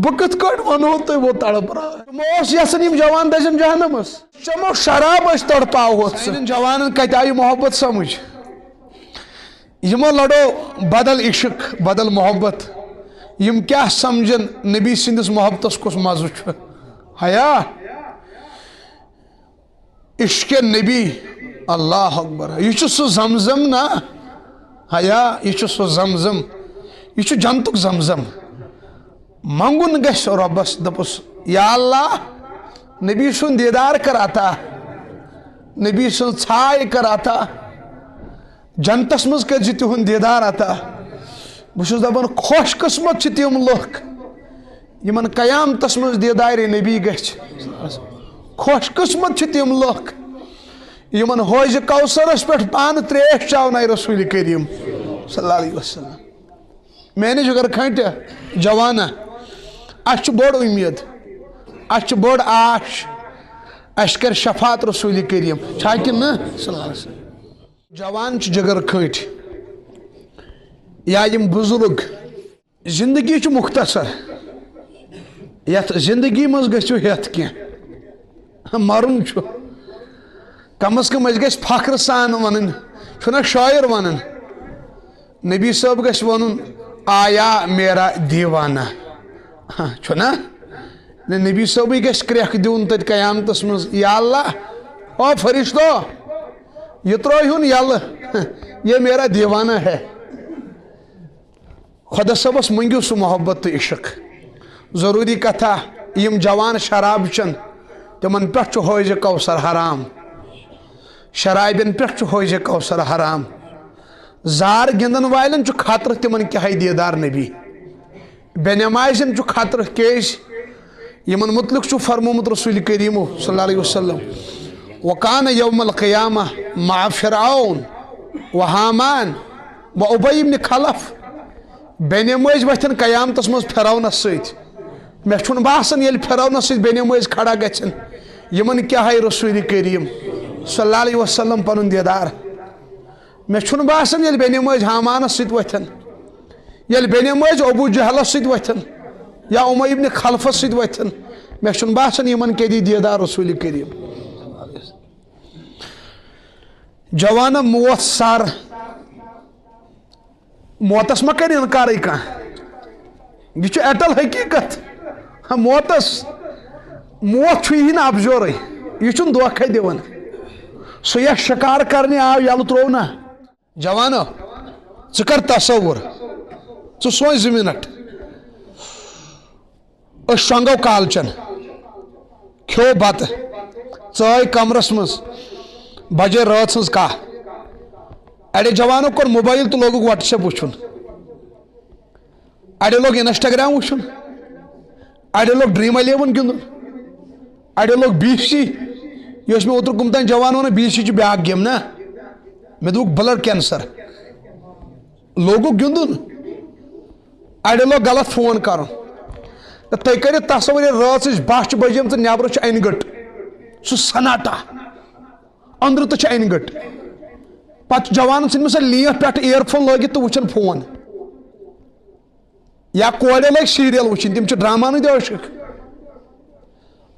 بہ کت کٹ ونو تو وہ تڑپ رہا ہے یسن یم جوان دزن جہنمس چمو شراب اس تڑپاو سن جوانن کت آئی محبت سمجھ یمو لڑو بدل عشق بدل محبت یم کیا سمجھن نبی سندس محبتس کس مزہ چھ حیا عشق نبی اللہ اکبر یہ سہ زمزم نا حیا یہ سہ زمزم یہ جنتک زمزم منگن گھس ربس دپس یا اللہ نبی سن دیدار کر عطا نبی سن چھائے کر عطا جنتس مز کر تہند دیدار عطا بس دپان خوش قسمت چھ تم لوگ یمن قیامتس مز دیدار نبی گھس خوش قسمت چھ تم لوگ یمن حوض کوثرس پہ پان تریش چاونائے رسول کریم صلی اللہ علیہ وسلم میں اگر کھنٹ جوانا اس بڑ امید اس بڑ آش اس کر شفاعت رسول کریم چھاکن نا صلی اللہ علیہ وسلم جوان جگر کھنٹ یا یم بزرگ زندگی چھ مختصر یت زندگی مز گژھو ہیت کی مرن چھ کم از کم اس گژھِ فخر سان ونن چھنا شاعر ونن نبی صاحب گژھِ ونن آیا میرا دیوانہ چھنا نبی صاحب گژھِ کرٛیکھ دیُن تتہِ قیامتس منٛز یا اللہ او فرشتو یہ ترٛٲیہُن یلہٕ یہ میرا دیوانہ ہے خدا صٲبس منگیو سُہ محبت تہٕ عشق ضروری کتھا یم جوان شراب چن تمن پٮ۪ٹھ چھُ حوض کوثر حرام شرابین پٮ۪ٹھ چھُ حوض کوثر حرام زار گندن والن چھُ خطرٕ تمن کیٛاہ دیدار نبی بے نمازن چھُ خطرٕ کیٛازِ یمن متعلق چھُ فرمومُت رسول کریم صلی اللہ علیہ وسلم وکان یوم القیامہ مع فرعون و حامان و ابی بن خلف بے نماز وتھن قیامتس مز فرعونس ست مے چھُنہٕ باسان ییٚلہِ فرعونس ست بے نماز کھڑا گژھن یمن کیٛاہ ہے رسول کریم صلی اللہ علیہ وسلم پنن دیدار مے چھُنہٕ باسان ییٚلہِ بے نماز حامانس ست وتھن ییٚلہِ بے نماز ابو جہلس ست وتھن یا امی بن خلفس ست وتھن مے چھُنہٕ باسان یمن کیٛاہ دی دیدار رسول کریم جوانا موت سار موتس ما کر انکار کھانا یہ اٹل حقیقت موتس موت یہ نا ابزور یہ دھوکھے دان سہ یا شکار کرنے آو یل ترو نا جوانو ثر تصور ثوچ 2 منٹ اس شونگو کالچن کھو بت ژاے کمرس مز بجے رات سز کاہ اڑے جوانو کور موبائل تو لوگ واٹس ایپ وچھن اڑے لوگ انسٹاگرام وچھن اڑے لوگ ڈریم 11 گندن اڑے لوگ BC یہ میں اوتر کم تین جوان ون BC بیاکھ گیم نا مے دوک بلڈ کینسر لوگو گندن اڑے لوگ غلط فون کرن تھی کرو تصور رات 12 بجے تو نبر این گٹ سہ سناٹا اندر تو این گٹ پتہ جوان سن سا لیف پہ ایئر فون لگت تو وچن فون یا کورے لگ سیریل وچن تم ڈرامہ ند عشق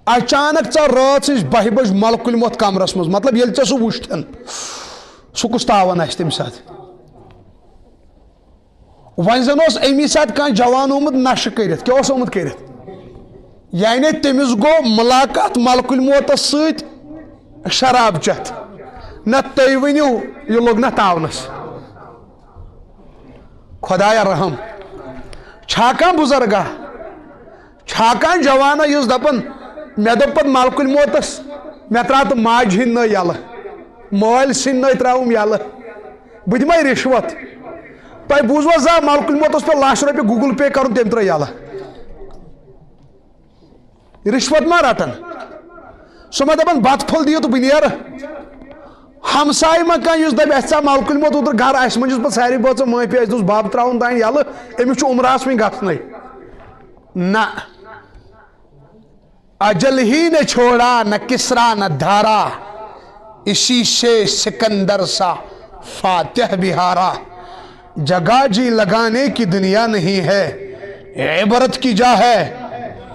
اچانک ژا رات 12 بج ملکل موت کمرس مز مطلب یل ژے سہ وچھن سہ کس تاون آس تمہ سات ون زن امی سات کان جوان آمت نشہ کرت کیا آمت کرت یعنی تمس گو ملاقات ملکل موتس ست شراب چت نہ تھی ونو یہ لوگ نا تاونس خدایا رحم چھاکان بزرگا چھاکان جوانا اس دپن مے دپ پت ملکل موتس مے ترا تو ماج ہند نئی یل مال سن نئی تراوم یل بہ دمے رشوت تہ بوزوا زا ملکل موتس پہ 1 لچھ رۄپیہِ گوگل پے کرن تم تر یل رشوت ما رٹن سہ ما دپان بت پھول دیو تو بہ نیر ہمسائے ما کان اس دپ اس ملکل موت اوتر گھر اس منجس پہ ساری بٲژ معافی اس بب تراون تان یل امس عمرہس وۄنۍ گژھنٕے نہ اجل ہی نے چھوڑا نہ کسرا نہ دھارا اسی سے سکندر سا فاتح بھی ہارا جگہ جی لگانے کی دنیا نہیں ہے عبرت کی جا ہے